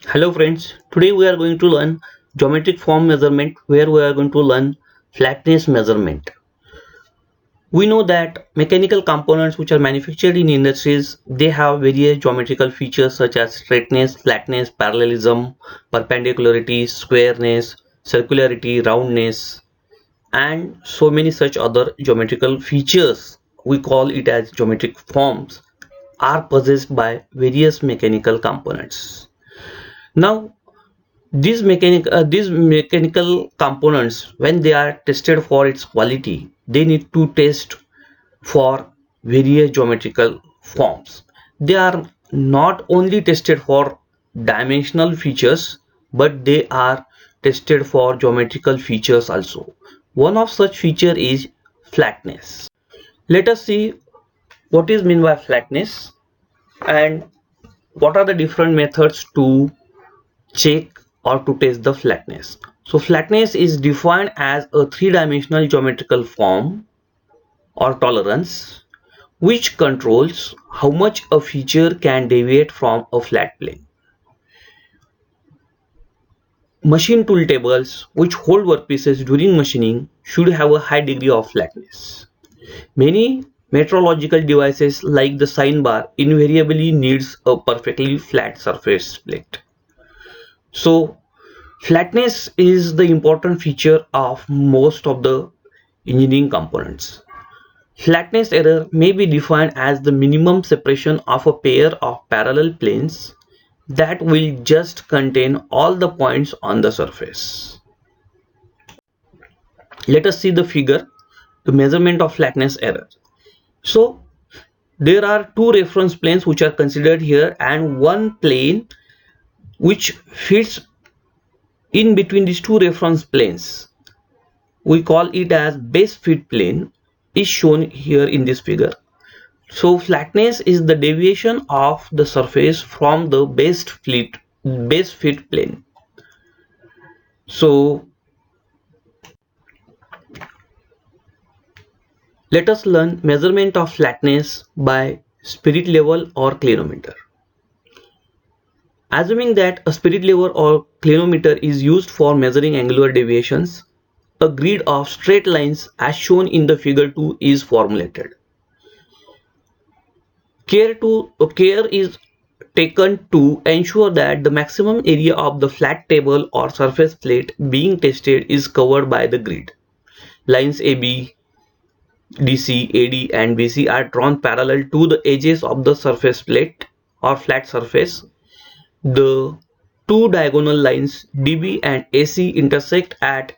Hello friends, today we are going to learn geometric form measurement where we are going to learn flatness measurement. We know that mechanical components which are manufactured in industries, they have various geometrical features such as straightness, flatness, parallelism, perpendicularity, squareness, circularity, roundness, and so many such other geometrical features. We call it as geometric forms are possessed by various mechanical components. Now, these mechanical components, when they are tested for its quality, they need to test for various geometrical forms. They are not only tested for dimensional features, but they are tested for geometrical features also. One of such feature is flatness. Let us see what is meant by flatness and what are the different methods to check or to test the flatness. So flatness is defined as a three-dimensional geometrical form or tolerance which controls how much a feature can deviate from a flat plane. Machine tool tables which hold workpieces during machining should have a high degree of flatness. Many metrological devices like the sign bar invariably needs a perfectly flat surface plate. So flatness is the important feature of most of the engineering components. Flatness error may be defined as the minimum separation of a pair of parallel planes that will just contain all the points on the surface. Let us see the figure, the measurement of flatness error. So there are two reference planes which are considered here and one plane which fits in between these two reference planes. We call it as base fit plane is shown here in this figure. So flatness is the deviation of the surface from the base fit plane. So let us learn measurement of flatness by spirit level or clinometer. Assuming that a spirit level or clinometer is used for measuring angular deviations, a grid of straight lines as shown in the figure 2 is formulated. Care is taken to ensure that the maximum area of the flat table or surface plate being tested is covered by the grid. Lines AB, DC, AD and BC are drawn parallel to the edges of the surface plate or flat surface. The two diagonal lines DB and AC intersect at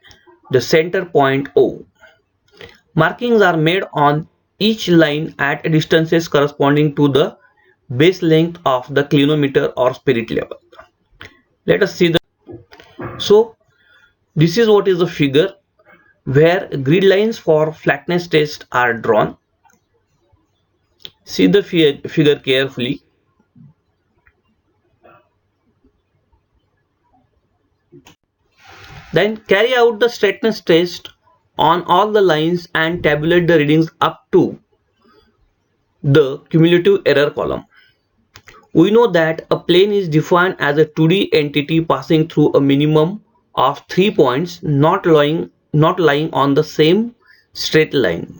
the center point O. Markings are made on each line at distances corresponding to the base length of the clinometer or spirit level. Let us see the. So this is what is the figure where grid lines for flatness test are drawn. See the figure carefully. Then carry out the straightness test on all the lines and tabulate the readings up to the cumulative error column. We know that a plane is defined as a 2D entity passing through a minimum of 3 points not lying on the same straight line.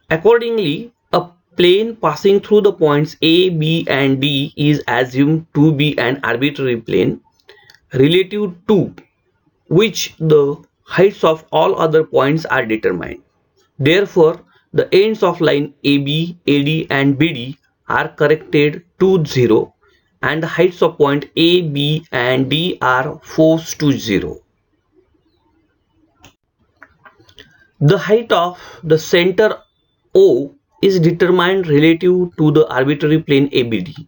Accordingly, a plane passing through the points A, B and D is assumed to be an arbitrary plane relative to which the heights of all other points are determined. Therefore, the ends of line AB, AD and BD are corrected to 0 and the heights of point A, B and D are forced to 0. The height of the center O is determined relative to the arbitrary plane ABD.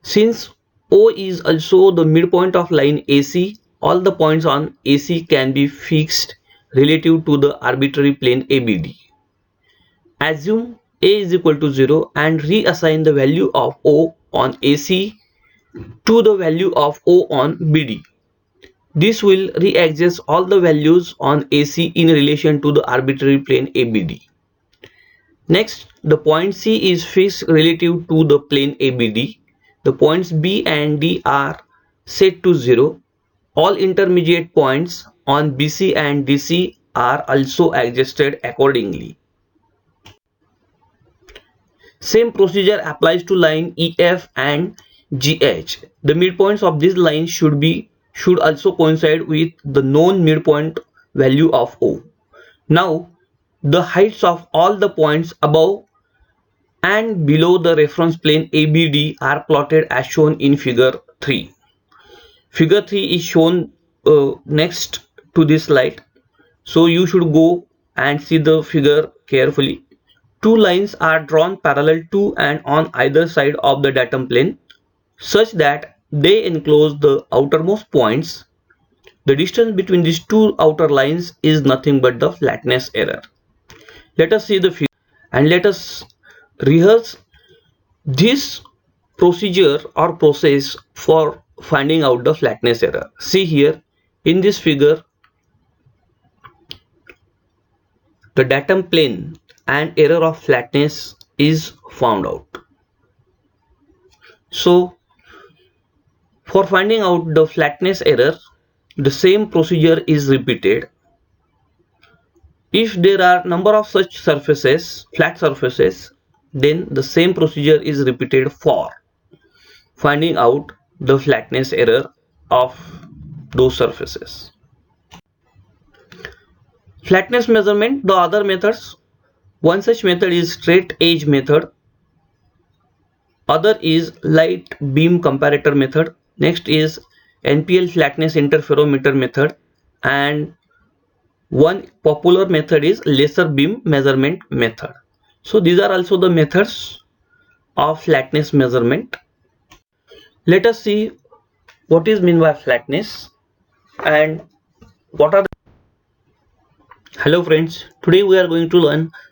Since O is also the midpoint of line AC, all the points on AC can be fixed relative to the arbitrary plane ABD. Assume A is equal to 0 and reassign the value of O on AC to the value of O on BD. This will readjust all the values on AC in relation to the arbitrary plane ABD. Next, the point C is fixed relative to the plane ABD. the points B and D are set to 0. All intermediate points on BC and DC are also adjusted accordingly. Same procedure applies to line EF and GH. The midpoints of these lines should also coincide with the known midpoint value of O. Now, the heights of all the points above and below the reference plane ABD are plotted as shown in figure 3. Figure 3 is shown next to this slide, so you should go and see the figure carefully. Two lines are drawn parallel to and on either side of the datum plane such that they enclose the outermost points. The distance between these two outer lines is nothing but the flatness error. Let us see the figure and let us rehearse this procedure or process for finding out the flatness error. See here in this figure, the datum plane and error of flatness is found out. So for finding out the flatness error, the same procedure is repeated. If there are number of such surfaces, flat surfaces, then the same procedure is repeated for finding out the flatness error of those surfaces. Flatness measurement, the other methods. One such method is straight edge method. Other is light beam comparator method. Next is NPL flatness interferometer method, and one popular method is laser beam measurement method. So these are also the methods of flatness measurement. Let us see what is meant by flatness and what are the... Hello friends, today we are going to learn